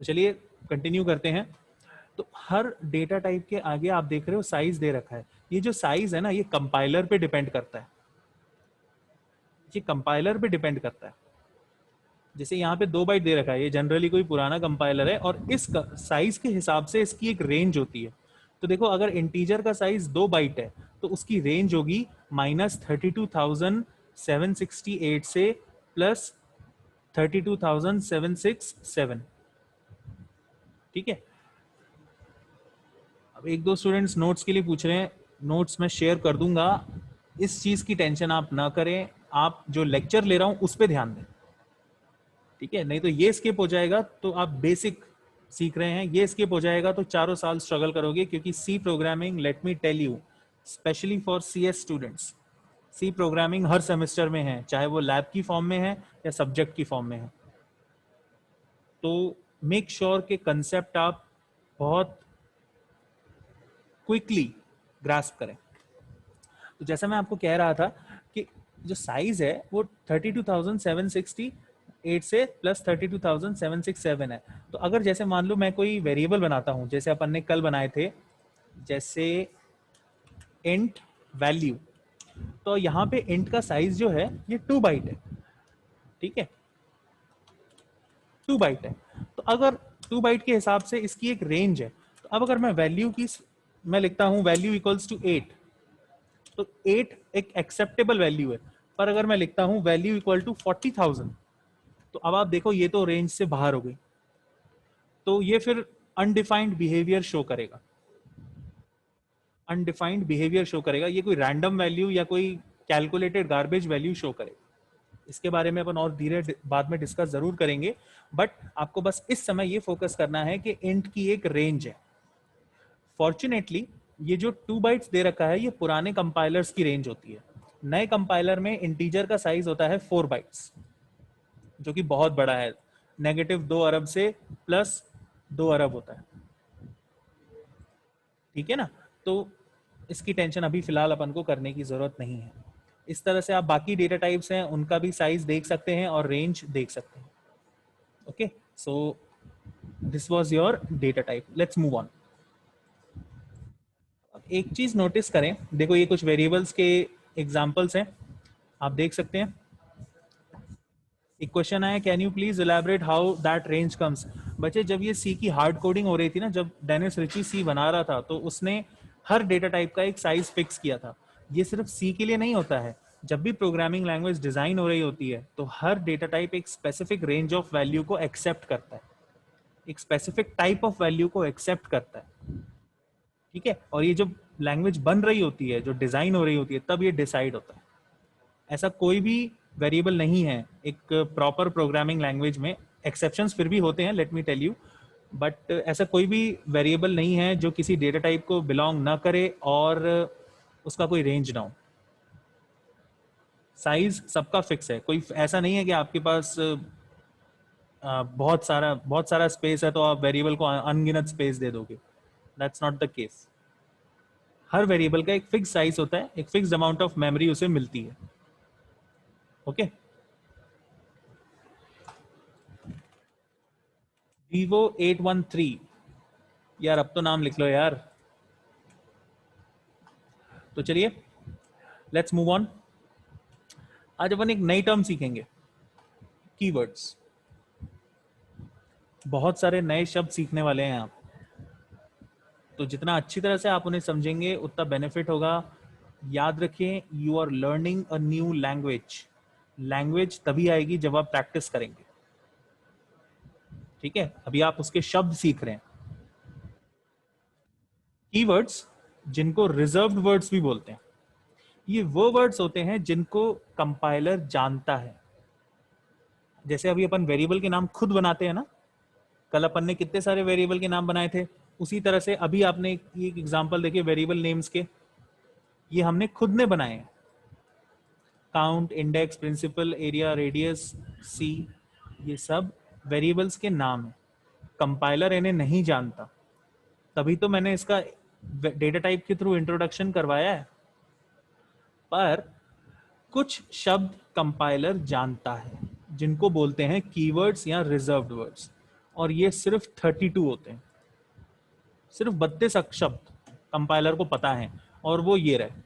तो चलिए कंटिन्यू करते हैं। तो हर डेटा टाइप के आगे आप देख रहे हो साइज दे रखा है। ये जो साइज है ना, ये कंपाइलर पे डिपेंड करता है, ये कंपाइलर पे डिपेंड करता है। जैसे यहाँ पे 2 बाइट दे रखा है, ये जनरली कोई पुराना कंपाइलर है, और इस साइज के हिसाब से इसकी एक रेंज होती है। तो देखो, अगर इंटीजर का साइज 2 बाइट है तो उसकी रेंज होगी -32,768 से +32,767। ठीक है। अब एक दो स्टूडेंट्स नोट्स के लिए पूछ रहे हैं, नोट्स मैं शेयर कर दूंगा, इस चीज की टेंशन आप ना करें, आप जो लेक्चर ले रहा हूं उस पर ध्यान दें। ठीक है, नहीं तो ये स्किप हो जाएगा तो आप बेसिक सीख रहे हैं, ये स्किप हो जाएगा तो चारों साल स्ट्रगल करोगे, क्योंकि C programming, let me tell you, specially for CS students, C programming हर सेमेस्टर में है, चाहे वो लैब की फॉर्म में है या सब्जेक्ट की फॉर्म में है। तो मेक श्योर के कंसेप्ट आप बहुत क्विकली ग्रास्प करें। तो जैसा मैं आपको कह रहा था कि जो साइज है वो 32,768 से +32,767 है। तो अगर जैसे मान लो मैं कोई वेरिएबल बनाता हूं, जैसे अपन ने कल बनाए थे, जैसे इंट वैल्यू, तो यहाँ पे इंट का साइज जो है ये 2 बाइट है। ठीक है, 2 बाइट है। तो अगर 2 बाइट के हिसाब से इसकी एक रेंज है, तो अब अगर मैं वैल्यू की, मैं लिखता हूं वैल्यू इक्वल्स टू 8, तो 8 एक एक्सेप्टेबल वैल्यू है। पर अगर मैं लिखता हूं वैल्यू इक्वल टू 40,000, तो अब आप देखो ये तो रेंज से बाहर हो गई, तो ये फिर अनडिफाइंड बिहेवियर शो करेगा, अनडिफाइंड बिहेवियर शो करेगा, ये कोई रैंडम वैल्यू या कोई कैलकुलेटेड गार्बेज वैल्यू शो करेगा। इसके बारे में अपन और धीरे बाद में डिस्कस जरूर करेंगे, बट आपको बस इस समय ये फोकस करना है कि इंट की एक रेंज है। फॉर्चुनेटली ये जो 2 बाइट्स दे रखा है, ये पुराने कंपाइलर्स की रेंज होती है। नए कंपाइलर में इंटीजर का साइज होता है 4 बाइट्स, जो कि बहुत बड़ा है, -2 अरब से +2 अरब होता है। ठीक है ना, तो इसकी टेंशन अभी फिलहाल अपन को करने की जरूरत नहीं है। इस तरह से आप बाकी डेटा टाइप्स हैं उनका भी साइज देख सकते हैं और रेंज देख सकते हैं। Okay, so this was your data type. Let's move on. एक चीज नोटिस करें, देखो ये कुछ वेरिएबल्स के एग्जांपल्स हैं, आप देख सकते हैं। एक क्वेश्चन आया, can you please elaborate how that range comes. बच्चे, जब ये सी की हार्ड कोडिंग हो रही थी ना, जब डेनिस रिची सी बना रहा था, तो उसने हर डेटा टाइप का एक साइज फिक्स किया था। ये सिर्फ सी के लिए नहीं होता है, जब भी प्रोग्रामिंग लैंग्वेज डिजाइन हो रही होती है तो हर डेटा टाइप एक स्पेसिफिक रेंज ऑफ वैल्यू को एक्सेप्ट करता है, एक स्पेसिफिक टाइप ऑफ वैल्यू को एक्सेप्ट करता है। ठीक है, और ये जब लैंग्वेज बन रही होती है, जो डिजाइन हो रही होती है, तब ये डिसाइड होता है। ऐसा कोई भी वेरिएबल नहीं है एक प्रॉपर प्रोग्रामिंग लैंग्वेज में, एक्सेप्शंस फिर भी होते हैं, let me tell you, but ऐसा कोई भी वेरिएबल नहीं है जो किसी डेटा टाइप को बिलोंग ना करे और उसका कोई रेंज ना हो। साइज सबका फिक्स है, कोई ऐसा नहीं है कि आपके पास बहुत सारा स्पेस है तो आप वेरिएबल को अनगिनत स्पेस दे दोगे। That's not the case. Her variable का एक फिक्स साइज होता है, एक फिक्स अमाउंट ऑफ मेमोरी उसे मिलती है। ओके, Vivo 813, यार अब तो नाम लिख लो यार। तो चलिए लेट्स मूव ऑन। आज अपन एक नई टर्म सीखेंगे, कीवर्ड्स। बहुत सारे नए शब्द सीखने वाले हैं आप, तो जितना अच्छी तरह से आप उन्हें समझेंगे उतना बेनिफिट होगा। याद रखें, you are learning a new language. Language तभी आएगी जब आप प्रैक्टिस करेंगे। ठीक है, अभी आप उसके शब्द सीख रहे हैं। कीवर्ड्स, जिनको रिजर्व्ड वर्ड्स भी बोलते हैं, ये वो वर्ड्स होते हैं जिनको कंपाइलर जानता है। जैसे अभी अपन वेरिएबल के नाम खुद बनाते हैं ना, कल अपन ने कितने सारे वेरिएबल के नाम बनाए थे, उसी तरह से अभी आपने एक एग्जांपल देखिए वेरिएबल नेम्स के, ये हमने खुद ने बनाए हैं। Count, index, principal, area, radius, C, ये सब वेरिएबल्स के नाम हैं। कंपाइलर इन्हें नहीं जानता, तभी तो मैंने इसका डेटा टाइप के थ्रू इंट्रोडक्शन करवाया है। पर कुछ शब्द कंपाइलर जानता है, जिनको बोलते हैं कीवर्ड्स या रिजर्व्ड वर्ड्स। और ये सिर्फ 32 होते हैं, सिर्फ 32 शब्द कंपाइलर को पता है, और वो ये रहे।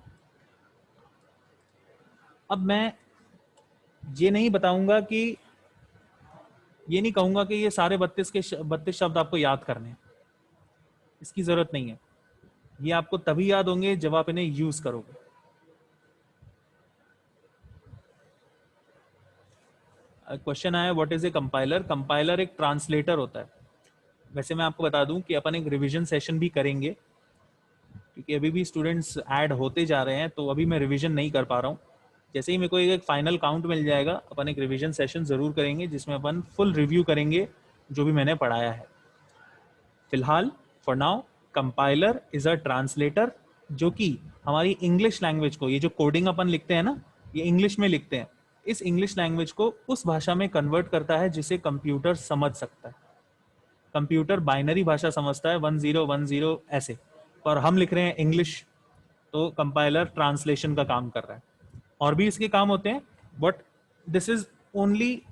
अब मैं ये नहीं बताऊंगा कि, ये नहीं कहूंगा कि ये सारे 32 शब्द आपको याद करने हैं, इसकी जरूरत नहीं है। ये आपको तभी याद होंगे जब आप इन्हें यूज करोगे। क्वेश्चन आया what is a compiler. Compiler एक ट्रांसलेटर होता है। वैसे मैं आपको बता दूं कि अपन एक रिवीजन सेशन भी करेंगे, क्योंकि अभी भी स्टूडेंट्स ऐड होते जा रहे हैं, तो अभी मैं रिवीजन नहीं कर पा रहा हूँ। जैसे ही मेरे को एक फाइनल काउंट मिल जाएगा, अपन एक रिवीजन सेशन जरूर करेंगे जिसमें अपन फुल रिव्यू करेंगे जो भी मैंने पढ़ाया है। फिलहाल for now, compiler is a translator, जो कि हमारी इंग्लिश लैंग्वेज को, ये जो कोडिंग अपन लिखते हैं ना, ये इंग्लिश में लिखते हैं, इस इंग्लिश लैंग्वेज को उस भाषा में कन्वर्ट करता है जिसे कंप्यूटर समझ सकता है। कंप्यूटर बाइनरी भाषा समझता है 1010 ऐसे, पर हम लिख रहे हैं इंग्लिश, तो कंपाइलर ट्रांसलेशन का काम कर रहा है। और भी इसके काम होते हैं, but this is only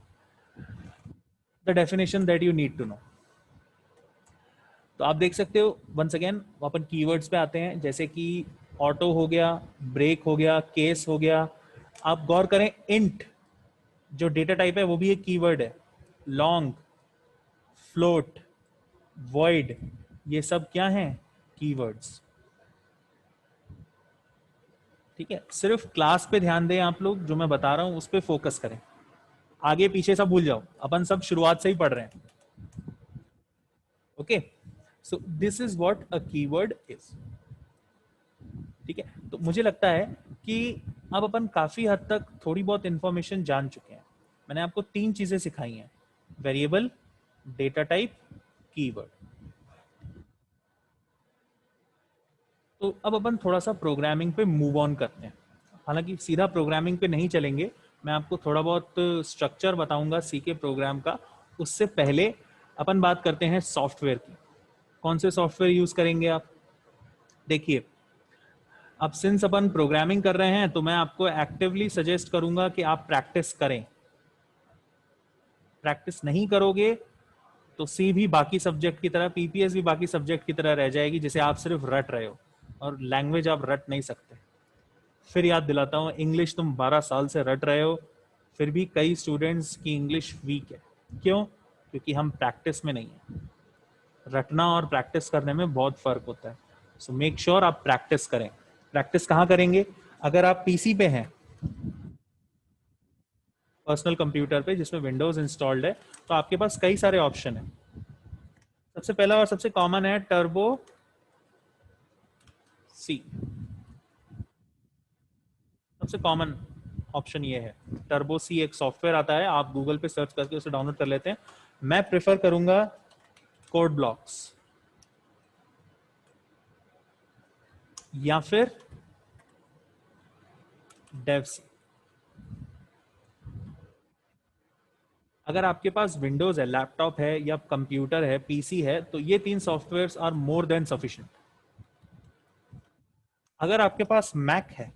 the definition that you need to know. तो आप देख सकते हो, वंस अगेन अपन कीवर्ड्स पे आते हैं, जैसे कि ऑटो हो गया, ब्रेक हो गया, केस हो गया। आप गौर करें, इंट जो डेटा टाइप है वो भी एक कीवर्ड है। लॉन्ग, फ्लोट, वॉइड, ये सब क्या हैं? कीवर्ड्स। ठीक है, सिर्फ क्लास पे ध्यान दें आप लोग, जो मैं बता रहा हूं उस पे फोकस करें, आगे पीछे सब भूल जाओ, अपन सब शुरुआत से ही पढ़ रहे हैं। Okay, so this is what a keyword is. ठीक है, तो मुझे लगता है कि अब अपन काफी हद तक थोड़ी बहुत इंफॉर्मेशन जान चुके हैं। मैंने आपको 3 चीजें सिखाई हैं: वेरिएबल, डेटा टाइप, कीवर्ड। तो अब अपन थोड़ा सा प्रोग्रामिंग पे मूव ऑन करते हैं। हालांकि सीधा प्रोग्रामिंग पे नहीं चलेंगे, मैं आपको थोड़ा बहुत स्ट्रक्चर बताऊंगा सी के प्रोग्राम का। उससे पहले अपन बात करते हैं सॉफ्टवेयर की। कौन से सॉफ्टवेयर यूज करेंगे आप? देखिए, अब सिंस अपन प्रोग्रामिंग कर रहे हैं, तो मैं आपको एक्टिवली सजेस्ट करूंगा कि आप प्रैक्टिस करें। प्रैक्टिस नहीं करोगे तो सी भी बाकी सब्जेक्ट की तरह, पीपीएस भी बाकी सब्जेक्ट की तरह रह जाएगी, जिसे आप सिर्फ रट रहे हो, और लैंग्वेज आप रट नहीं सकते। फिर याद दिलाता हूँ, इंग्लिश तुम 12 साल से रट रहे हो, फिर भी कई स्टूडेंट्स की इंग्लिश वीक है। क्यों? क्योंकि हम प्रैक्टिस में नहीं है। रटना और प्रैक्टिस करने में बहुत फर्क होता है। सो मेक श्योर आप प्रैक्टिस करें। प्रैक्टिस कहाँ करेंगे? अगर आप पीसी पे हैं, पर्सनल कंप्यूटर पे जिसमें विंडोज इंस्टॉल्ड है, तो आपके पास कई सारे ऑप्शन है। सबसे पहला और सबसे कॉमन है टर्बो सी। सबसे कॉमन ऑप्शन ये है, टर्बो सी एक सॉफ्टवेयर आता है, आप गूगल पे सर्च करके उसे डाउनलोड कर लेते हैं। मैं प्रेफर करूंगा कोड ब्लॉक्स या फिर डेव सी। अगर आपके पास विंडोज है, लैपटॉप है, या कंप्यूटर है, पीसी है, तो ये 3 softwares are more than sufficient. अगर आपके पास मैक है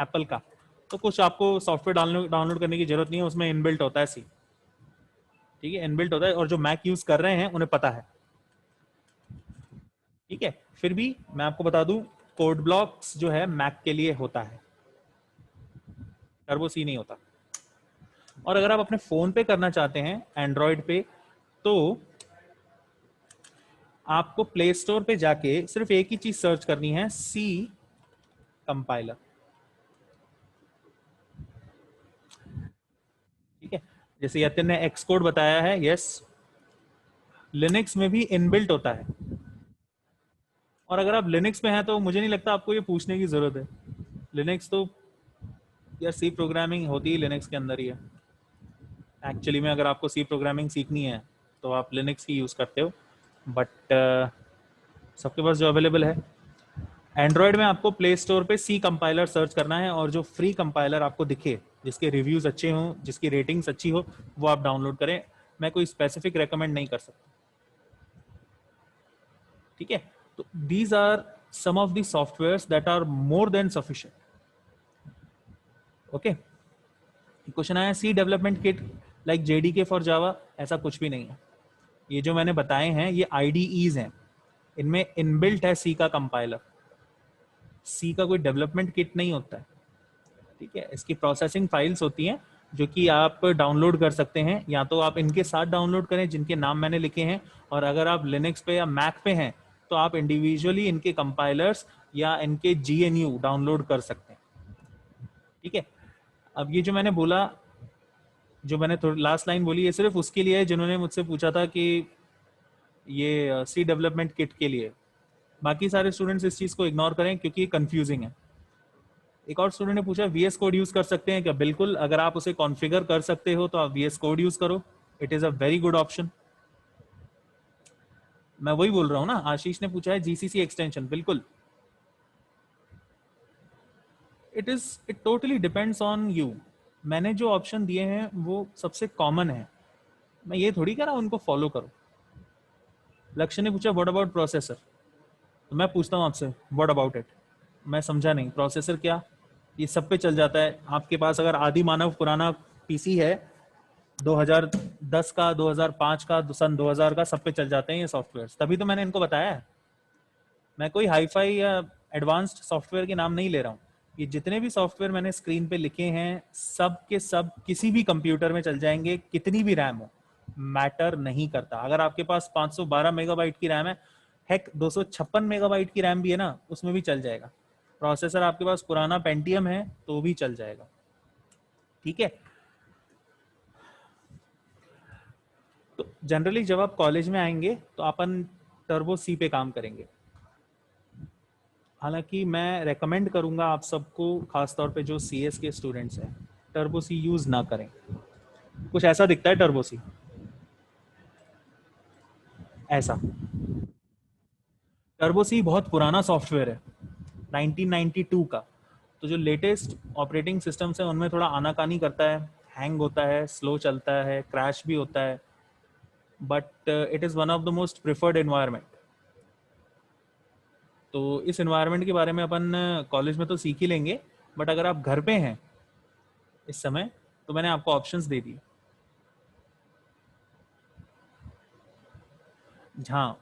एप्पल का, तो कुछ आपको सॉफ्टवेयर डाउनलोड करने की जरूरत नहीं है, उसमें इनबिल्ट होता है सी। ठीक है, इनबिल्ट होता है, और जो मैक यूज कर रहे हैं उन्हें पता है। ठीक है, फिर भी मैं आपको बता दूं, कोड ब्लॉक्स जो है मैक के लिए होता है, टर्बो सी नहीं होता। और अगर आप अपने फोन पे करना चाहते हैं, एंड्रॉयड पे, तो आपको प्ले स्टोर पे जाके सिर्फ एक ही चीज सर्च करनी है, सी कंपाइलर। ठीक है, जैसे यतिन ने एक्स कोड बताया है, यस, लिनक्स में भी इनबिल्ट होता है। और अगर आप लिनक्स में हैं, तो मुझे नहीं लगता आपको ये पूछने की जरूरत है। लिनक्स तो, यार सी प्रोग्रामिंग होती ही लिनक्स के अंदर ही है। एक्चुअली में अगर आपको सी प्रोग्रामिंग सीखनी है, तो आप लिनक्स ही यूज करते हो, बट सबके पास जो अवेलेबल है, एंड्रॉयड में आपको प्ले स्टोर पे सी कंपाइलर सर्च करना है, और जो फ्री कंपाइलर आपको दिखे, जिसके रिव्यूज अच्छे हों, जिसकी रेटिंग्स अच्छी हो, वो आप डाउनलोड करें। मैं कोई स्पेसिफिक रेकमेंड नहीं कर सकता। ठीक है, तो these are some of the softwares that are more than sufficient. Okay, question आया C development kit like JDK for Java, ऐसा कुछ भी नहीं है। ये जो मैंने बताए हैं ये आईडीईज हैं, इनमें इनबिल्ट है सी का कंपाइलर। सी का कोई डेवलपमेंट किट नहीं होता है, ठीक है। इसकी प्रोसेसिंग फाइल्स होती हैं जो कि आप डाउनलोड कर सकते हैं, या तो आप इनके साथ डाउनलोड करें जिनके नाम मैंने लिखे हैं, और अगर आप लिनक्स पे या मैक पे हैं तो आप इंडिविजुअली इनके कंपाइलर्स या इनके जीएनयू डाउनलोड कर सकते हैं, ठीक है। अब ये जो मैंने बोला, जो मैंने लास्ट लाइन बोली, ये सिर्फ उसके लिए है जिन्होंने मुझसे पूछा था कि ये सी डेवलपमेंट किट के लिए। बाकी सारे स्टूडेंट्स इस चीज को इग्नोर करें क्योंकि कंफ्यूजिंग है। एक और स्टूडेंट ने पूछा वीएस कोड यूज कर सकते हैं क्या? बिल्कुल, अगर आप उसे कॉन्फ़िगर कर सकते हो तो आप वीएस कोड यूज करो, it is a very good option. मैं वही बोल रहा हूँ ना, आशीष ने पूछा है जीसीसी एक्सटेंशन, बिल्कुल। It totally depends on you. मैंने जो ऑप्शन दिए हैं वो सबसे कॉमन है, मैं ये थोड़ी कह रहा हूँ उनको फॉलो करो। लक्ष्य ने पूछा व्हाट अबाउट प्रोसेसर, तो मैं पूछता हूँ आपसे व्हाट अबाउट इट। मैं समझा नहीं, प्रोसेसर क्या? ये सब पे चल जाता है। आपके पास अगर आदि मानव पुराना पीसी है 2010 का, 2005 का, सन 2000 का, सब पे चल जाते हैं ये सॉफ्टवेयर। तभी तो मैंने इनको बताया है। मैं कोई हाईफाई या एडवांस्ड सॉफ्टवेयर के नाम नहीं ले रहा हूँ। ये जितने भी सॉफ्टवेयर मैंने स्क्रीन पे लिखे हैं सब के सब किसी भी कंप्यूटर में चल जाएंगे, कितनी भी रैम हो, मैटर नहीं करता। अगर आपके पास 512 मेगाबाइट की रैम है, हेक 256 मेगाबाइट की रैम भी है ना, उसमें भी चल जाएगा। प्रोसेसर आपके पास पुराना पेंटियम है तो भी चल जाएगा, ठीक है। तो जनरली जब आप कॉलेज में आएंगे तो अपन टर्बो सी पे काम करेंगे। हालांकि मैं रेकमेंड करूंगा आप सबको, खासतौर पे जो सीएस के स्टूडेंट्स हैं, टर्बो सी यूज ना करें। कुछ ऐसा दिखता है टर्बो सी, ऐसा। टर्बो सी बहुत पुराना सॉफ्टवेयर है, 1992 का। तो जो लेटेस्ट ऑपरेटिंग सिस्टम्स हैं उनमें थोड़ा आनाकानी करता है, हैंग होता है, स्लो चलता है, क्रैश भी होता है, but it is one of the most preferred environment. तो इस एनवायरनमेंट के बारे में अपन कॉलेज में तो सीख ही लेंगे, बट अगर आप घर पे हैं इस समय तो मैंने आपको ऑप्शंस दे दिए। हाँ,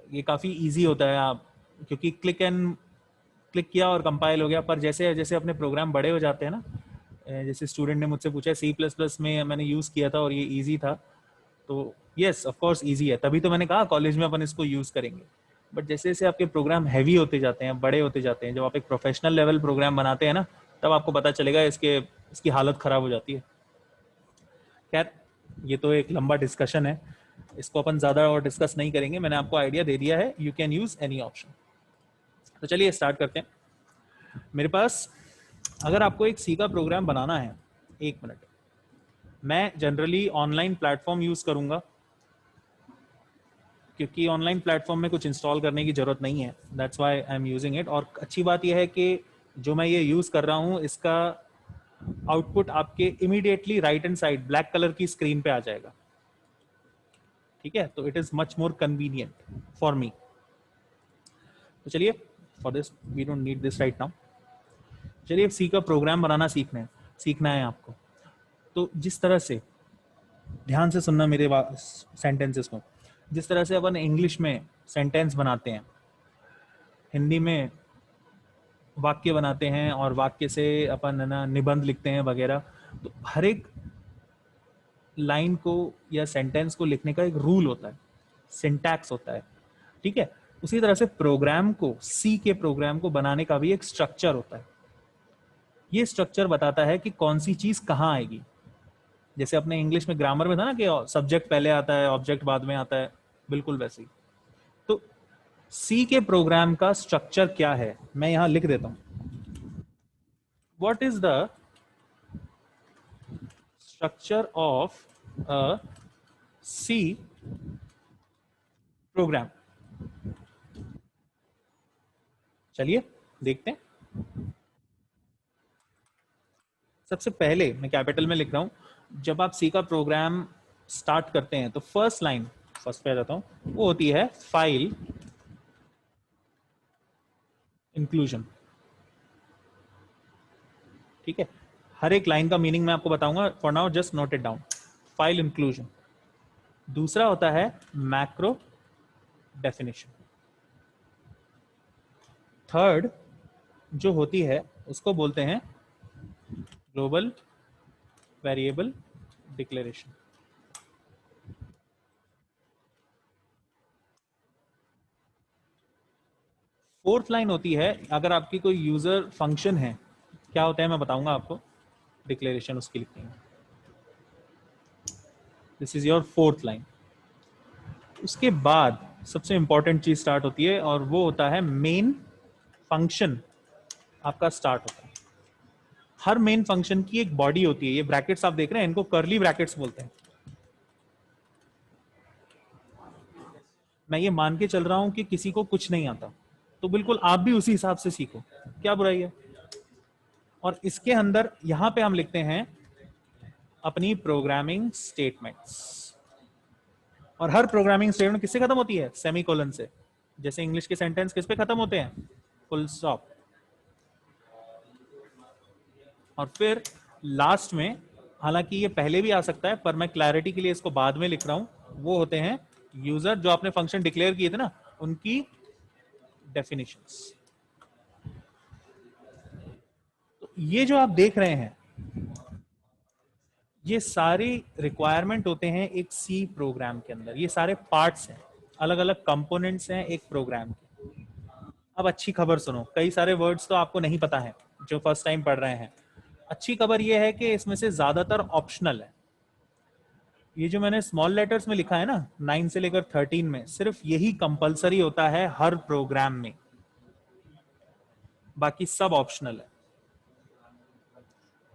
ये काफ़ी इजी होता है, आप क्योंकि क्लिक किया और कंपाइल हो गया। पर जैसे जैसे अपने प्रोग्राम बड़े हो जाते हैं ना, जैसे स्टूडेंट ने मुझसे पूछा सी प्लस प्लस में मैंने यूज़ किया था और ये इजी था, तो यस ऑफ कोर्स इजी है, तभी तो मैंने कहा कॉलेज में अपन इसको यूज़ करेंगे। बट जैसे जैसे आपके प्रोग्राम हैवी होते जाते हैं, बड़े होते जाते हैं, जब आप एक प्रोफेशनल लेवल प्रोग्राम बनाते हैं ना, तब आपको पता चलेगा इसकी हालत ख़राब हो जाती है। खैर, ये तो एक लंबा डिस्कशन है, इसको अपन ज़्यादा और डिस्कस नहीं करेंगे। मैंने आपको आइडिया दे दिया है, you can use any option. तो चलिए स्टार्ट करते हैं। मेरे पास, अगर आपको एक सी का प्रोग्राम बनाना है, एक मिनट, मैं जनरली ऑनलाइन प्लेटफॉर्म यूज़ करूँगा क्योंकि ऑनलाइन प्लेटफॉर्म में कुछ इंस्टॉल करने की ज़रूरत नहीं है, that's why I am using it. और अच्छी बात यह है कि जो मैं ये यूज़ कर रहा हूँ इसका आउटपुट आपके immediately right hand side black colour की स्क्रीन पे आ जाएगा, ठीक है। तो it is much more convenient for me. तो चलिए, for this we don't need this right now. चलिए सी का प्रोग्राम बनाना सीखना है आपको। तो जिस तरह से, ध्यान से सुनना मेरे सेंटेंसेस को, जिस तरह से अपन इंग्लिश में सेंटेंस बनाते हैं, हिंदी में वाक्य बनाते हैं और वाक्य से अपन है ना निबंध लिखते हैं वगैरह, तो हर एक लाइन को या सेंटेंस को लिखने का एक रूल होता है, सिंटैक्स होता है, ठीक है। उसी तरह से प्रोग्राम को, सी के प्रोग्राम को बनाने का भी एक स्ट्रक्चर होता है। ये स्ट्रक्चर बताता है कि कौन सी चीज कहाँ आएगी। जैसे अपने इंग्लिश में ग्रामर में था ना कि सब्जेक्ट पहले आता है, ऑब्जेक्ट बाद में आता है, बिल्कुल वैसे ही। तो सी के प्रोग्राम का स्ट्रक्चर क्या है, मैं यहां लिख देता हूं। What is the structure of a C program? चलिए देखते हैं। सबसे पहले मैं कैपिटल में लिख रहा हूं, जब आप सी का प्रोग्राम स्टार्ट करते हैं तो फर्स्ट लाइन, फर्स्ट पे आ जाता हूं, वो होती है फाइल इंक्लूजन, ठीक है। हर एक लाइन का मीनिंग मैं आपको बताऊंगा, for now just note it down. File inclusion, दूसरा होता है मैक्रो डेफिनेशन। थर्ड जो होती है उसको बोलते हैं global variable declaration. Fourth line होती है, अगर आपकी कोई यूजर फंक्शन है, क्या होता है मैं बताऊंगा आपको, डिक्लेरेशन उसकी लिखते हैं। This is your fourth line. उसके बाद सबसे इंपॉर्टेंट चीज स्टार्ट होती है और वो होता है मेन फंक्शन आपका स्टार्ट होता है। हर मेन फंक्शन की एक बॉडी होती है, ये ब्रैकेट्स आप देख रहे हैं इनको कर्ली ब्रैकेट्स बोलते हैं। मैं ये मान के चल रहा हूं कि किसी को कुछ नहीं आता, तो बिल्कुल आप भी उसी हिसाब से सीखो, क्या बुराई है। और इसके अंदर यहां पे हम लिखते हैं अपनी प्रोग्रामिंग स्टेटमेंट्स। और हर प्रोग्रामिंग स्टेटमेंट किससे खत्म होती है? सेमीकोलन से। जैसे इंग्लिश के सेंटेंस किस पे खत्म होते हैं? Full stop. और फिर लास्ट में, हालांकि ये पहले भी आ सकता है पर मैं क्लैरिटी के लिए इसको बाद में लिख रहा हूं, वो होते हैं यूजर जो आपने फंक्शन डिक्लेयर किए थे ना, उनकी डेफिनेशंस। तो ये जो आप देख रहे हैं ये सारी रिक्वायरमेंट होते हैं एक सी प्रोग्राम के अंदर। ये सारे पार्ट्स हैं, अलग अलग कंपोनेंट्स हैं एक प्रोग्राम के। अब अच्छी खबर सुनो, कई सारे वर्ड्स तो आपको नहीं पता है जो फर्स्ट टाइम पढ़ रहे हैं। अच्छी खबर यह है कि इसमें से ज्यादातर ऑप्शनल है। ये जो मैंने स्मॉल लेटर्स में लिखा है ना 9 से लेकर 13 में, सिर्फ यही कंपलसरी होता है हर प्रोग्राम में, बाकी सब ऑप्शनल है।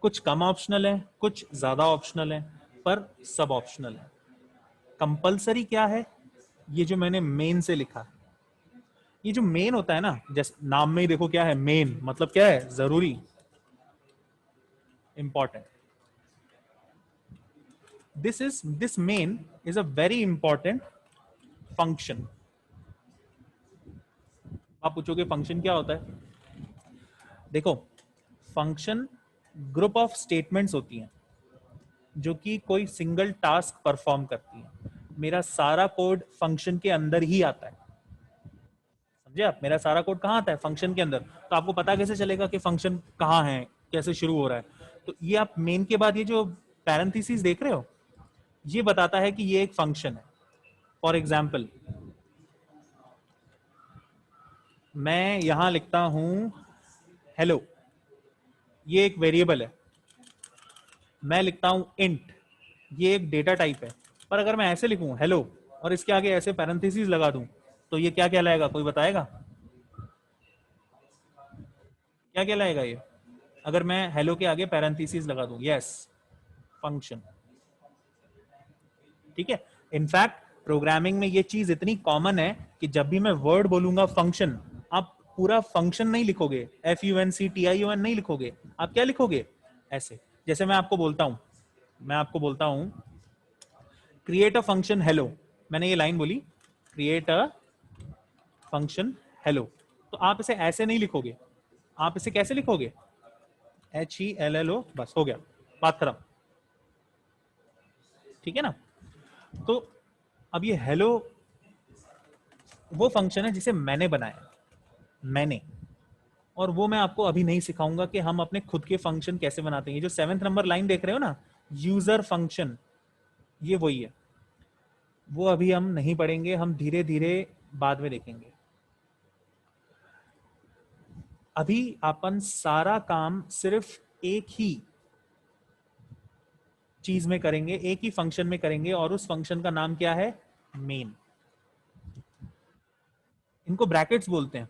कुछ कम ऑप्शनल है, कुछ ज्यादा ऑप्शनल है, पर सब ऑप्शनल है। कंपलसरी क्या है? ये जो मैंने मेन से लिखा है, ये जो मेन होता है ना, जैसे नाम में ही देखो क्या है, मेन मतलब क्या है? जरूरी, important. This main is a very important function. आप पूछोगे फंक्शन क्या होता है? देखो, फंक्शन ग्रुप ऑफ स्टेटमेंट्स होती हैं जो कि कोई सिंगल टास्क परफॉर्म करती है। मेरा सारा कोड फंक्शन के अंदर ही आता है, समझे आप? मेरा सारा कोड कहाँ आता है? फंक्शन के अंदर। तो आपको पता कैसे चलेगा कि फंक्शन कहाँ है, कैसे शुरू हो रहा है? तो ये आप मेन के बाद ये जो पैरेंथेसिस देख रहे हो, ये बताता है कि ये एक फंक्शन है। फॉर एग्जाम्पल, मैं यहां लिखता हूं हेलो, ये एक वेरिएबल है। मैं लिखता हूं इंट, ये एक डेटा टाइप है। पर अगर मैं ऐसे लिखूं हेलो और इसके आगे ऐसे पैरेंथेसिस लगा दूं, तो ये क्या कहलाएगा? कोई बताएगा क्या कहलाएगा ये? अगर मैं हेलो के आगे पैरेंथेसिस लगा दूं, यस, फंक्शन। ठीक है। इनफैक्ट प्रोग्रामिंग में ये चीज इतनी कॉमन है कि जब भी मैं वर्ड बोलूंगा फंक्शन, आप पूरा फंक्शन नहीं लिखोगे, FUNCTION नहीं लिखोगे, आप क्या लिखोगे? ऐसे। जैसे मैं आपको बोलता हूं क्रिएट अ फंक्शन हेलो। मैंने ये लाइन बोली, क्रिएट अ फंक्शन हेलो, तो आप इसे ऐसे नहीं लिखोगे, आप इसे कैसे लिखोगे? HELLO, बस हो गया, बात खत्म। ठीक है ना? तो अब ये हेलो वो फंक्शन है जिसे मैंने बनाया, मैंने। और वो मैं आपको अभी नहीं सिखाऊंगा कि हम अपने खुद के फंक्शन कैसे बनाते हैं। ये जो 7th नंबर लाइन देख रहे हो ना, यूजर फंक्शन, ये वही है। वो अभी हम नहीं पढ़ेंगे, हम धीरे धीरे बाद में देखेंगे। अभी अपन सारा काम सिर्फ एक ही चीज में करेंगे, एक ही फंक्शन में करेंगे, और उस फंक्शन का नाम क्या है? मेन। इनको ब्रैकेट्स बोलते हैं।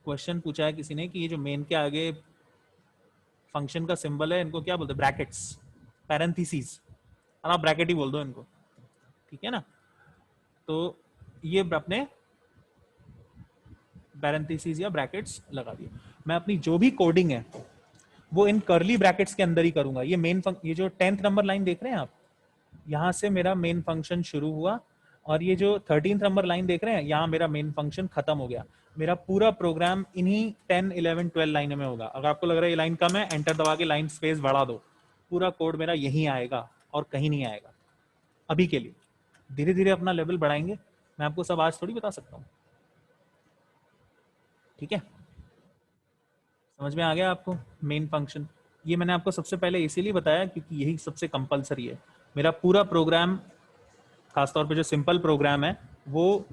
क्वेश्चन पूछा है किसी ने कि ये जो मेन के आगे फंक्शन का सिंबल है, इनको क्या बोलते हैं? ब्रैकेट्स, पैरेंथेसिस, और आप ब्रैकेट ही बोल दो इनको, ठीक है ना? तो ये अपने पैरेंथेसिस या ब्रैकेट्स लगा दिए। मैं अपनी जो भी कोडिंग है वो इन कर्ली ब्रैकेट्स के अंदर ही करूंगा। ये ये जो 10th नंबर लाइन देख रहे हैं आप, यहां से मेरा मेन फंक्शन शुरू हुआ, और ये जो 13th नंबर लाइन देख रहे हैं, यहां मेरा मेन फंक्शन खत्म हो गया। मेरा पूरा प्रोग्राम इन्हीं 10, 11, 12 लाइनों में होगा। अगर आपको लग रहा है ये लाइन कम है, एंटर दबा के लाइन स्पेस बढ़ा दो, पूरा कोड मेरा यहीं आएगा। और कहीं नहीं आएगा अभी के लिए। धीरे धीरे अपना लेवल बढ़ाएंगे, मैं आपको सब आज थोड़ी बता सकता हूँ। ठीक है, समझ में आ गया आपको मेन फंक्शन? ये मैंने आपको सबसे पहले इसीलिए बताया क्योंकि यही सबसे कंपलसरी है। मेरा पूरा प्रोग्राम, खासतौर पे जो सिंपल प्रोग्राम है, वो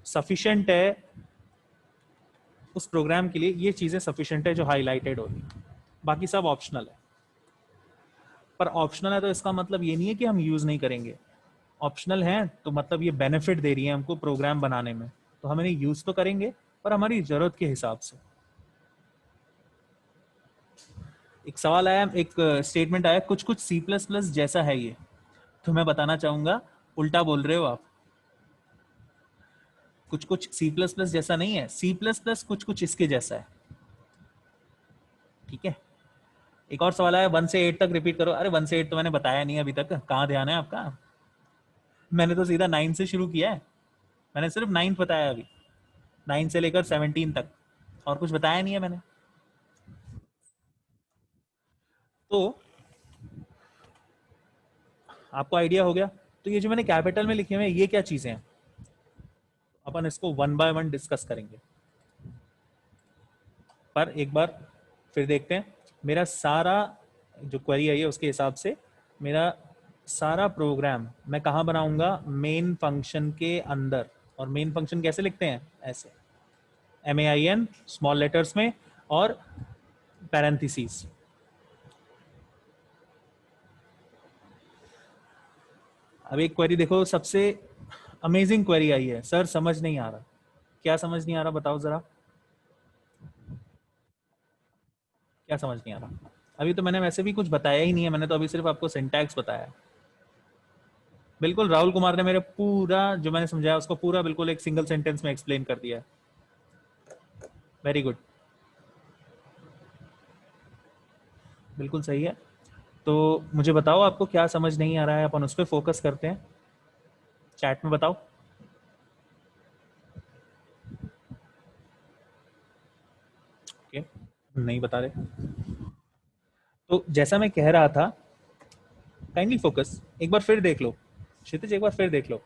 सफिशिएंट है उस प्रोग्राम के लिए। ये चीज़ें सफिशिएंट है जो हाईलाइटेड होती हैं, बाकी सब ऑप्शनल है। पर ऑप्शनल है तो इसका मतलब ये नहीं है कि हम यूज़ नहीं करेंगे। ऑप्शनल है तो मतलब ये बेनिफिट दे रही है हमको प्रोग्राम बनाने में, तो हम इन्हें यूज़ तो करेंगे पर हमारी ज़रूरत के हिसाब से। एक सवाल आया, एक स्टेटमेंट आया, कुछ कुछ सी प्लस प्लस जैसा है ये। तो मैं बताना चाहूंगा उल्टा बोल रहे हो आप। कुछ कुछ सी प्लस प्लस जैसा नहीं है, सी प्लस प्लस कुछ कुछ इसके जैसा है। ठीक है, एक और सवाल आया, 1 से 8 तक रिपीट करो। अरे 1 से 8 तो मैंने बताया नहीं अभी तक, कहाँ ध्यान है आपका? मैंने तो सीधा 9 से शुरू किया है, मैंने सिर्फ 9 बताया अभी, 9 से लेकर 17 तक, और कुछ बताया नहीं है मैंने। तो आपको आइडिया हो गया। तो ये जो मैंने कैपिटल में लिखे हुए हैं ये क्या चीजें हैं, अपन इसको 1 बाय 1 डिस्कस करेंगे। पर एक बार फिर देखते हैं, मेरा सारा जो क्वेरी आई है उसके हिसाब से मेरा सारा प्रोग्राम मैं कहाँ बनाऊंगा, मेन फंक्शन के अंदर। और मेन फंक्शन कैसे लिखते हैं, ऐसे MAIN स्मॉल लेटर्स में और पैरेंथेसिस। अब एक क्वेरी देखो, सबसे अमेजिंग क्वेरी आई है, सर समझ नहीं आ रहा। क्या समझ नहीं आ रहा बताओ जरा, क्या समझ नहीं आ रहा? अभी तो मैंने वैसे भी कुछ बताया ही नहीं है, मैंने तो अभी सिर्फ आपको सिंटैक्स बताया है। बिल्कुल, राहुल कुमार ने मेरे पूरा जो मैंने समझाया उसको पूरा बिल्कुल एक सिंगल सेंटेंस में एक्सप्लेन कर दिया है। वेरी गुड, बिल्कुल सही है। तो मुझे बताओ आपको क्या समझ नहीं आ रहा है, अपन उस पर फोकस करते हैं। चैट में बताओ। ओके, नहीं बता रहे। तो जैसा मैं कह रहा था, काइंडली फोकस, एक बार फिर देख लो क्षितिज, एक बार फिर देख लो।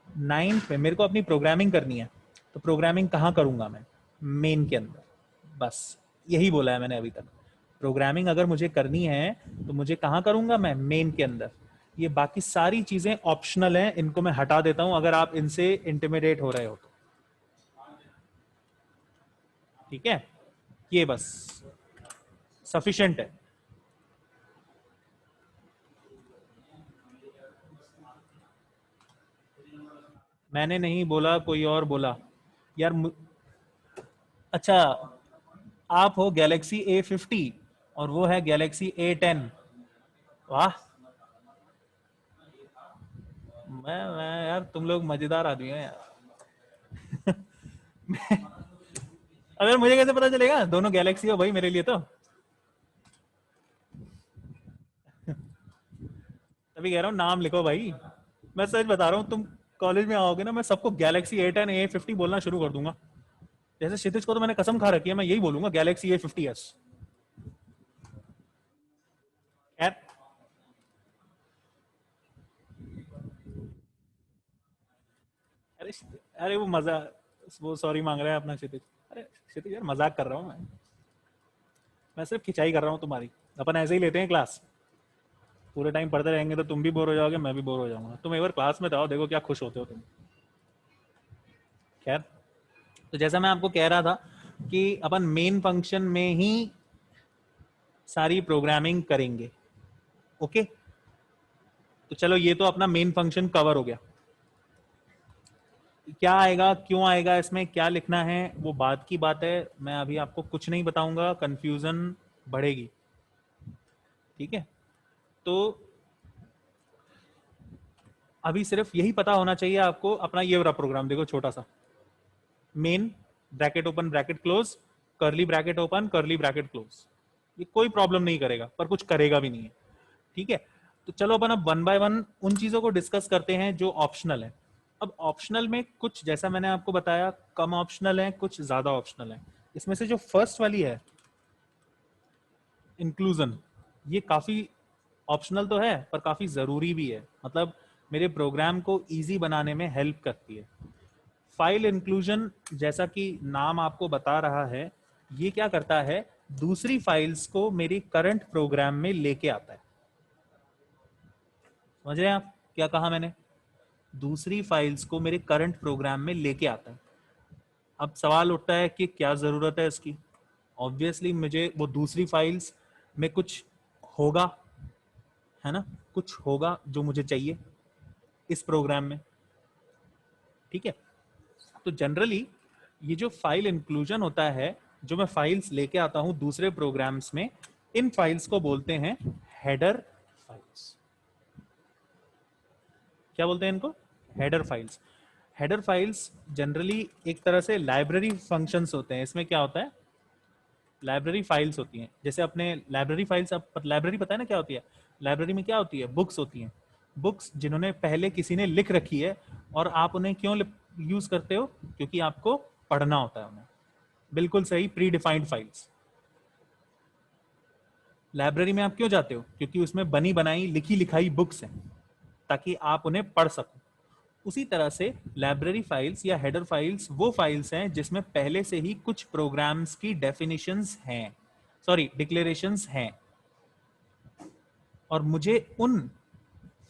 9th में मेरे को अपनी प्रोग्रामिंग करनी है, तो प्रोग्रामिंग कहाँ करूंगा मैं, मेन के अंदर। बस यही बोला है मैंने अभी तक। प्रोग्रामिंग अगर मुझे करनी है तो मुझे कहाँ करूंगा मैं, मेन के अंदर। ये बाकी सारी चीजें ऑप्शनल हैं, इनको मैं हटा देता हूं अगर आप इनसे इंटिमिडेट हो रहे हो तो। ठीक है, ये बस सफिशिएंट है। मैंने नहीं बोला, कोई और बोला यार। अच्छा, आप हो गैलेक्सी A50 और वो है गैलेक्सी A10। वाह, मैं यार, तुम लोग मजेदार आदमी हो यार। अगर मुझे कैसे पता चलेगा, दोनों गैलेक्सी हो भाई मेरे लिए तो। तभी कह रहा हूँ नाम लिखो भाई। मैं सच बता रहा हूँ, तुम कॉलेज में आओगे ना, मैं सबको गैलेक्सी A10 A50 बोलना शुरू कर दूंगा। जैसे क्षितिज को तो मैंने कसम खा रखी है, मैं यही बोलूंगा गैलेक्सी A50s। खैर, अरे अरे वो मजा, वो सॉरी मांग रहा है अपना क्षितिज। अरे क्षितिज यार, मजाक कर रहा हूँ मैं सिर्फ खिंचाई कर रहा हूँ तुम्हारी। अपन ऐसे ही लेते हैं क्लास, पूरे टाइम पढ़ते रहेंगे तो तुम भी बोर हो जाओगे, मैं भी बोर हो जाऊंगा। तुम एक बार क्लास में तो आओ, देखो क्या खुश होते हो तुम। खैर, तो जैसा मैं आपको कह रहा था कि अपन मेन फंक्शन में ही सारी प्रोग्रामिंग करेंगे। ओके, तो चलो ये तो अपना मेन फंक्शन कवर हो गया। क्या आएगा, क्यों आएगा, इसमें क्या लिखना है, वो बात की बात है। मैं अभी आपको कुछ नहीं बताऊंगा, कंफ्यूजन बढ़ेगी। ठीक है, तो अभी सिर्फ यही पता होना चाहिए आपको। अपना ये वाला प्रोग्राम देखो, छोटा सा, main bracket open bracket close, करली ब्रैकेट ओपन करली ब्रैकेट क्लोज। ये कोई प्रॉब्लम नहीं करेगा, पर कुछ करेगा भी नहीं है। ठीक है, तो चलो अपन अब 1 बाय 1 उन चीजों को डिस्कस करते हैं जो ऑप्शनल है। अब ऑप्शनल में कुछ, जैसा मैंने आपको बताया, कम ऑप्शनल है, कुछ ज्यादा ऑप्शनल है। इसमें से जो फर्स्ट वाली है, इंक्लूजन, ये काफी ऑप्शनल तो है पर काफी जरूरी भी है, मतलब मेरे प्रोग्राम को इजी बनाने में हेल्प करती है। फाइल इंक्लूजन, जैसा कि नाम आपको बता रहा है, ये क्या करता है, दूसरी फाइल्स को मेरी करंट प्रोग्राम में लेके आता है। समझ रहे हैं आप क्या कहा मैंने? दूसरी फाइल्स को मेरे करंट प्रोग्राम में लेके आता है। अब सवाल उठता है कि क्या जरूरत है इसकी? ऑब्वियसली मुझे वो दूसरी फाइल्स में कुछ होगा, है ना, कुछ होगा जो मुझे चाहिए इस प्रोग्राम में। ठीक है, तो जनरली ये जो फाइल इंक्लूजन होता है, जो मैं फाइल्स लेके आता हूं दूसरे प्रोग्राम्स में, इन फाइल्स को बोलते हैं हेडर फाइल्स। क्या बोलते हैं इनको? Header files. Header files generally एक तरह से लाइब्रेरी फंक्शंस होते हैं। इसमें क्या होता है, लाइब्रेरी फाइल्स होती हैं। जैसे अपने लाइब्रेरी फाइल्स, अब लाइब्रेरी पता है ना क्या होती है? लाइब्रेरी में क्या होती है? बुक्स होती हैं। बुक्स जिन्होंने पहले किसी ने लिख रखी है, और आप उन्हें क्यों यूज करते हो? क्योंकि आपको पढ़ना होता है उन्हें। बिल्कुल सही, प्री डिफाइंड फाइल्स। लाइब्रेरी में आप क्यों जाते हो? क्योंकि उसमें बनी बनाई लिखी लिखाई बुक्स हैं, ताकि आप उन्हें पढ़ सको। उसी तरह से लाइब्रेरी फाइल्स या हेडर फाइल्स वो फाइल्स हैं जिसमें पहले से ही कुछ प्रोग्राम्स की डेफिनेशंस हैं, सॉरी डिक्लेरेशंस हैं, और मुझे उन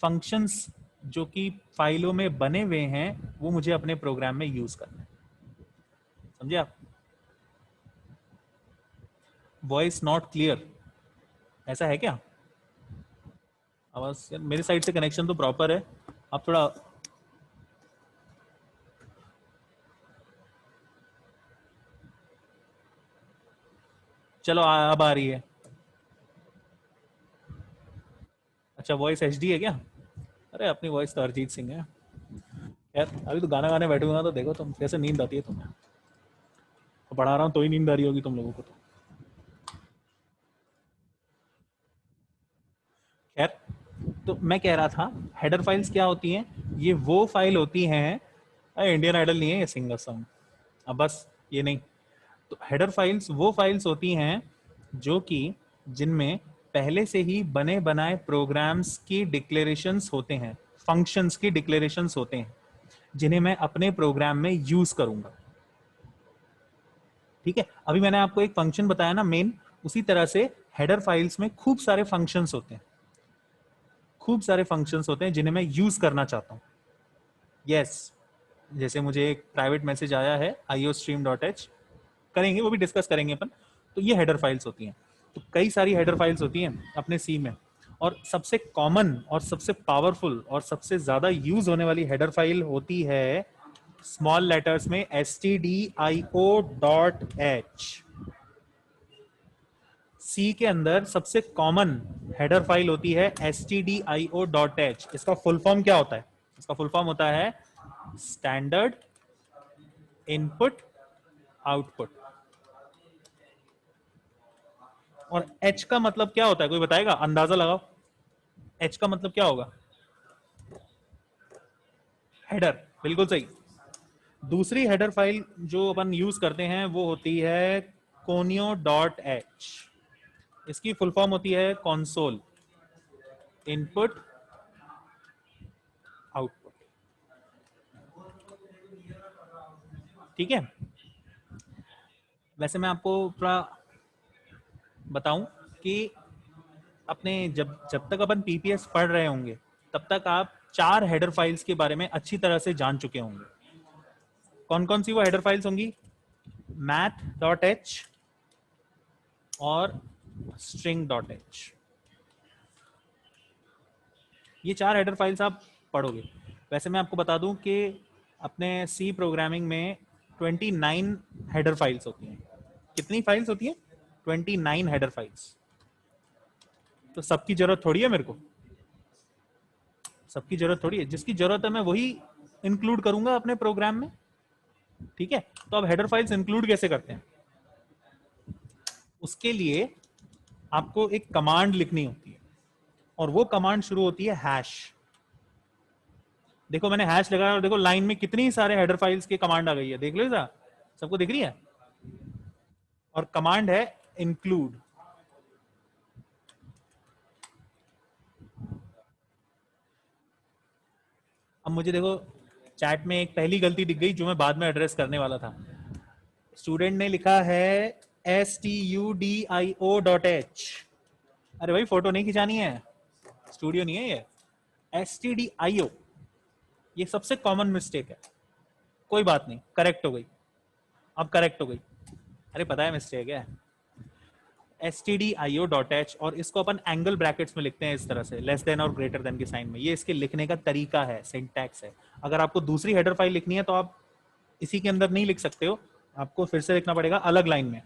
फंक्शंस जो कि फाइलों में बने हुए हैं वो मुझे अपने प्रोग्राम में यूज करना है। समझे आप? वॉइस नॉट क्लियर, ऐसा है क्या? आवाज यार मेरे साइड से कनेक्शन तो प्रॉपर है, आप थोड़ा। चलो अब आ रही है। अच्छा, वॉइस एचडी है क्या? अरे अपनी वॉइस तो अरिजीत सिंह है यार। अभी तो गाना गाने बैठूंगा तो देखो तुम कैसे नींद आती है तुम्हें। तो पढ़ा रहा हूँ तो ही नींद आ रही होगी तुम लोगों को तो। खैर, तो मैं कह रहा था हेडर फाइल्स क्या होती हैं? ये वो फाइल होती हैं, अरे इंडियन आइडल नहीं है ये सिंगर सॉन्ग, अब बस ये नहीं। तो हेडर फाइल्स वो फाइल्स होती हैं जो कि जिनमें पहले से ही बने बनाए प्रोग्राम्स की डिक्लेरेशंस होते हैं, फंक्शंस की डिक्लेरेशंस होते हैं, जिन्हें मैं अपने प्रोग्राम में यूज करूंगा। ठीक है, अभी मैंने आपको एक फंक्शन बताया ना मेन, उसी तरह से हेडर फाइल्स में खूब सारे फंक्शंस होते हैं, खूब सारे फंक्शंस होते हैं जिन्हें मैं यूज करना चाहता हूं। यस, जैसे मुझे एक प्राइवेट मैसेज आया है iostream.h, करेंगे वो भी डिस्कस करेंगे अपन। तो ये हेडर फाइल्स होती हैं। तो कई सारी हेडर फाइल्स होती हैं अपने सी में, और सबसे कॉमन और सबसे पावरफुल और सबसे ज्यादा यूज होने वाली हेडर फाइल होती है स्मॉल लेटर्स में stdio.h। सी के अंदर सबसे कॉमन हेडर फाइल होती है stdio.h। इसका फुल फॉर्म क्या होता है? इसका फुल फॉर्म होता है स्टैंडर्ड इनपुट आउटपुट। और एच का मतलब क्या होता है, कोई बताएगा? अंदाजा लगाओ, एच का मतलब क्या होगा? हेडर, बिल्कुल सही। दूसरी हेडर फाइल जो अपन यूज करते हैं वो होती है conio.h। इसकी फुल फॉर्म होती है कंसोल इनपुट आउटपुट। ठीक है, वैसे मैं आपको थोड़ा बताऊं कि अपने जब जब तक अपन पीपीएस पढ़ रहे होंगे तब तक आप 4 हेडर फाइल्स के बारे में अच्छी तरह से जान चुके होंगे। कौन कौन सी वो हेडर फाइल्स होंगी? math.h और string.h। ये 4 हेडर फाइल्स आप पढ़ोगे। वैसे मैं आपको बता दूं कि अपने सी प्रोग्रामिंग में 29 हेडर फाइल्स होती हैं। कितनी फाइल्स होती हैं? 29 हेडर फाइल्स। तो सबकी जरूरत थोड़ी है मेरे को, सबकी जरूरत थोड़ी है, जिसकी जरूरत है मैं वही इंक्लूड करूंगा अपने प्रोग्राम में। ठीक है, तो अब हेडर फाइल्स इंक्लूड कैसे करते हैं? उसके लिए आपको एक कमांड लिखनी होती है, और वो कमांड शुरू होती है हैश। देखो मैंने हैश लगाया और देखो लाइन में कितनी सारे हेडर फाइल्स की कमांड आ गई है, देख लो जरा, सबको दिख रही है? और कमांड है इंक्लूड। अब मुझे देखो चैट में एक पहली गलती दिख गई जो मैं बाद में एड्रेस करने वाला था। स्टूडेंट ने लिखा है studio.h। अरे भाई फोटो नहीं खिंचानी है, स्टूडियो नहीं है ये, stdio। ये सबसे कॉमन मिस्टेक है। कोई बात नहीं, करेक्ट हो गई, अब करेक्ट हो गई। अरे पता है मिस्टेक है, stdio.h, और इसको अपन एंगल ब्रैकेट्स में लिखते हैं इस तरह से, लेस देन और ग्रेटर देन के साइन में। ये इसके लिखने का तरीका है, सिंटैक्स है। अगर आपको दूसरी हेडर फाइल लिखनी है तो आप इसी के अंदर नहीं लिख सकते हो, आपको फिर से लिखना पड़ेगा अलग लाइन में।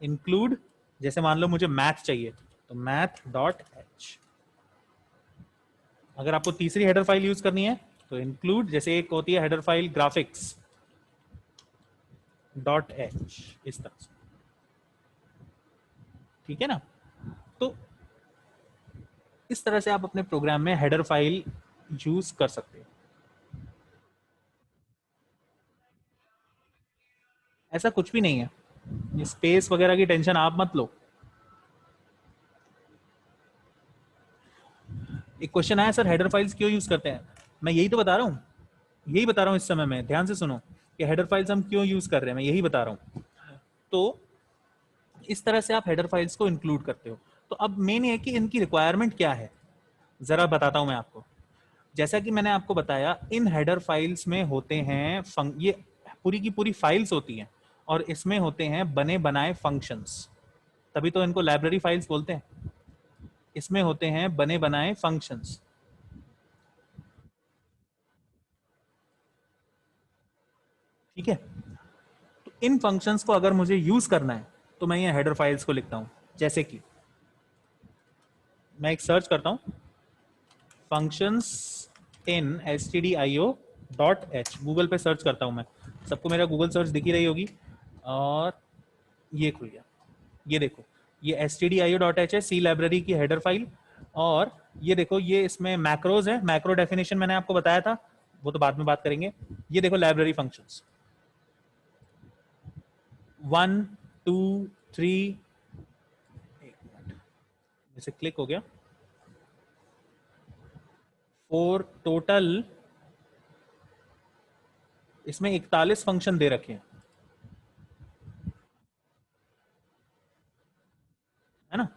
इंक्लूड, जैसे मान लो मुझे मैथ चाहिए तो math.h। अगर आपको तीसरी हेडर फाइल यूज करनी है तो इंक्लूड, जैसे एक होती है हेडर फाइल ग्राफिक्स .h, इस तरह से। ठीक है ना? तो इस तरह से आप अपने प्रोग्राम में हेडर फाइल यूज कर सकते हो। ऐसा कुछ भी नहीं है, ये स्पेस वगैरह की टेंशन आप मत लो। एक क्वेश्चन आया, सर हेडर फाइल्स क्यों यूज करते हैं? मैं यही तो बता रहा हूँ, यही बता रहा हूँ इस समय में, ध्यान से सुनो कि हेडर फाइल्स हम क्यों यूज कर रहे हैं, मैं यही बता रहा हूँ। तो इस तरह से आप हेडर फाइल्स को इंक्लूड करते हो। तो अब मेन ये है कि इनकी रिक्वायरमेंट क्या है, जरा बताता हूं मैं आपको। जैसा कि मैंने आपको बताया, इन हेडर फाइल्स में होते हैं ये पूरी की पूरी फाइल्स होती हैं, और इसमें होते हैं बने बनाए फंक्शंस, तभी तो इनको लाइब्रेरी फाइल्स बोलते हैं। इसमें होते हैं बने बनाए फंक्शंस। ठीक है? तो इन फंक्शंस को अगर मुझे यूज करना है तो मैं ये हेडर फाइल्स को लिखता हूं। जैसे कि मैं एक सर्च करता हूं, फंक्शंस इन stdio.h, गूगल पे सर्च करता हूं मैं, सबको मेरा गूगल सर्च दिख ही रही होगी। और ये खुल गया, ये देखो, ये stdio.h है, सी लाइब्रेरी की हेडर फाइल। और ये देखो, ये इसमें मैक्रोज है, मैक्रो डेफिनेशन मैंने आपको बताया था, वो तो बाद में बात करेंगे। ये देखो लाइब्रेरी फंक्शंस 1 2 3, जैसे क्लिक हो गया, 4 टोटल, इसमें 41 फंक्शन दे रखे हैं, है ना?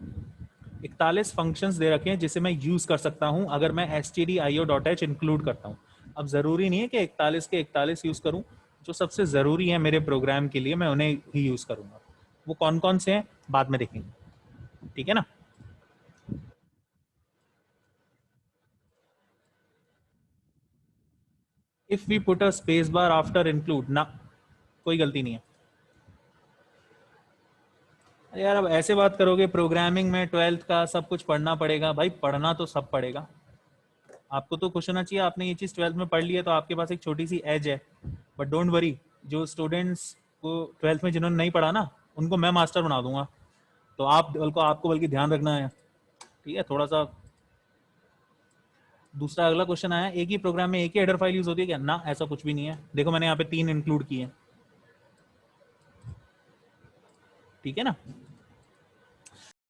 41 फंक्शंस दे रखे हैं जिसे मैं यूज कर सकता हूं अगर मैं stdio.h इंक्लूड करता हूं। अब जरूरी नहीं है कि 41 के 41 यूज करूं, जो सबसे जरूरी है मेरे प्रोग्राम के लिए मैं उन्हें ही यूज करूंगा। वो कौन कौन से हैं बाद में देखेंगे। ठीक है ना? If we put a space bar after include, ना, कोई गलती नहीं है। अरे यार, अब ऐसे बात करोगे, प्रोग्रामिंग में 12th का सब कुछ पढ़ना पड़ेगा भाई, पढ़ना तो सब पड़ेगा। आपको तो खुश होना चाहिए, आपने ये चीज 12th में पढ़ ली है तो आपके पास एक छोटी सी एज है। बट डोंट वरी, जो स्टूडेंट्स को 12th में जिन्होंने नहीं पढ़ा ना, उनको मैं मास्टर बना दूंगा। तो आपको बल्कि ध्यान रखना है। ठीक है, थोड़ा सा। दूसरा अगला क्वेश्चन आया, एक ही प्रोग्राम में एक ही हेडर फाइल यूज होती है क्या? ना, ऐसा कुछ भी नहीं है। देखो मैंने यहाँ पे 3 इंक्लूड किए हैं। ठीक है ना?